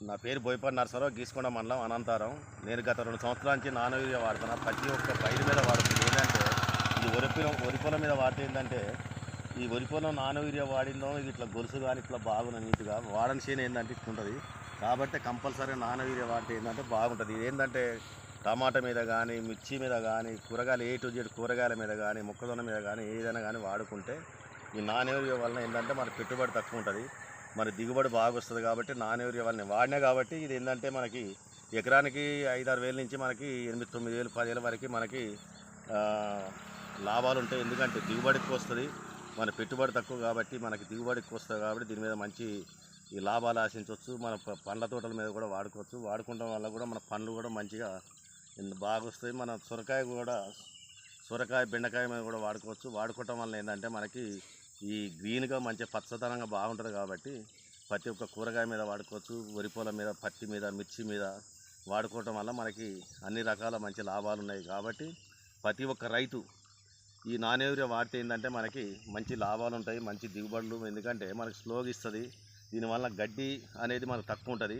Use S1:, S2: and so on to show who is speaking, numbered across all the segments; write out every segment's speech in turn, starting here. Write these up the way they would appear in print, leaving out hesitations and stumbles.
S1: నా పేరు బోయపాటి నరసరావు, గీసుకొండ మండలం, అనంతారం. నేను గత 2 సంవత్సరాల నుంచి నానో యూరియా వాడుతున్నా. ప్రతి ఒక్క పైరు మీద వాడుతుంది. ఏంటంటే ఇది వరి పొలం మీద వాడితే ఏంటంటే ఈ వరి పొలం నానో యూరియా వాడిందో ఇట్లా గొలుసు కానీ ఇట్లా బాగున్న నీట్గా వాడని చేను ఏంటంటే ఇట్లుంటుంది. కాబట్టి కంపల్సరీగా నానో యూరియా వాడితే ఏంటంటే బాగుంటుంది. ఇది ఏంటంటే టమాటా మీద కానీ, మిర్చి మీద కానీ, కూరగాయలు A to Z కూరగాయల మీద కానీ, మొక్కజొన్న మీద కానీ ఏదైనా కానీ వాడుకుంటే ఈ నానో యూరియా వలన ఏంటంటే మన పెట్టుబడి తక్కువ ఉంటుంది, మరి దిగుబడి బాగా వస్తుంది. కాబట్టి నానో యూరియా వాళ్ళని వాడినా కాబట్టి ఇది ఏంటంటే మనకి ఎకరానికి 5-6 వేల నుంచి మనకి 8-9 వేలు 10 వేల వరకు మనకి లాభాలు ఉంటాయి. ఎందుకంటే దిగుబడి ఎక్కువ వస్తుంది, మన పెట్టుబడి తక్కువ కాబట్టి మనకి దిగుబడి ఎక్కువ వస్తుంది. కాబట్టి దీని మీద మంచి ఈ లాభాలు ఆశించవచ్చు. మన పండ్ల తోటల మీద కూడా వాడుకోవచ్చు. వాడుకోవడం వల్ల కూడా మన పండ్లు కూడా మంచిగా బాగా వస్తాయి. మన సొరకాయ బెండకాయ మీద కూడా వాడుకోవచ్చు. వాడుకోవటం వల్ల ఏంటంటే మనకి ఈ గ్రీన్గా మంచి పచ్చదనంగా బాగుంటుంది. కాబట్టి ప్రతి ఒక్క కూరగాయ మీద వాడుకోవచ్చు. వరి పొలం మీద, పత్తి మీద, మిర్చి మీద వాడుకోవటం వల్ల మనకి అన్ని రకాల మంచి లాభాలు ఉన్నాయి. కాబట్టి ప్రతి ఒక్క రైతు ఈ నానో యూరియా వాడితే ఏంటంటే మనకి మంచి లాభాలు ఉంటాయి, మంచి దిగుబడులు. ఎందుకంటే మనకి స్లోగా ఇస్తుంది. దీనివల్ల గడ్డి అనేది మనకు తక్కువ ఉంటుంది.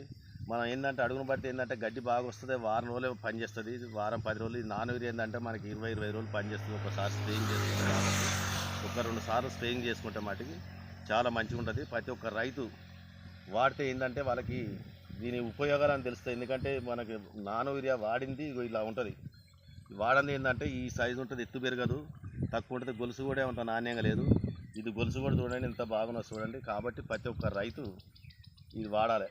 S1: మనం ఏంటంటే అడుగును బట్టి ఏంటంటే గడ్డి బాగా వస్తుంది, వారం రోజులే పనిచేస్తుంది. వారం 10 రోజులు. ఈ నానో యూరియా ఏంటంటే మనకి 20 రోజులు పనిచేస్తుంది. ఒకసారి స్ప్రేయింగ్ చేసుకుంటే కాబట్టి 1-2 సార్లు స్ప్రేయింగ్ చేసుకుంటే మటుకి చాలా మంచిగా ఉంటుంది. ప్రతి ఒక్క రైతు వాడితే ఏంటంటే వాళ్ళకి దీని ఉపయోగాలు అని తెలుస్తాయి. ఎందుకంటే మనకి నానో యూరియా వాడింది ఇలా ఉంటుంది. వాడింది ఏంటంటే ఈ సైజు ఉంటుంది, ఎత్తు పెరగదు, తక్కువ ఉంటుంది, గొలుసు కూడా అంత నాణ్యంగా లేదు. ఇది గొలుసు కూడా చూడండి ఎంత బాగున్నా చూడండి. కాబట్టి ప్రతి ఒక్క రైతు ఇది వాడాలి.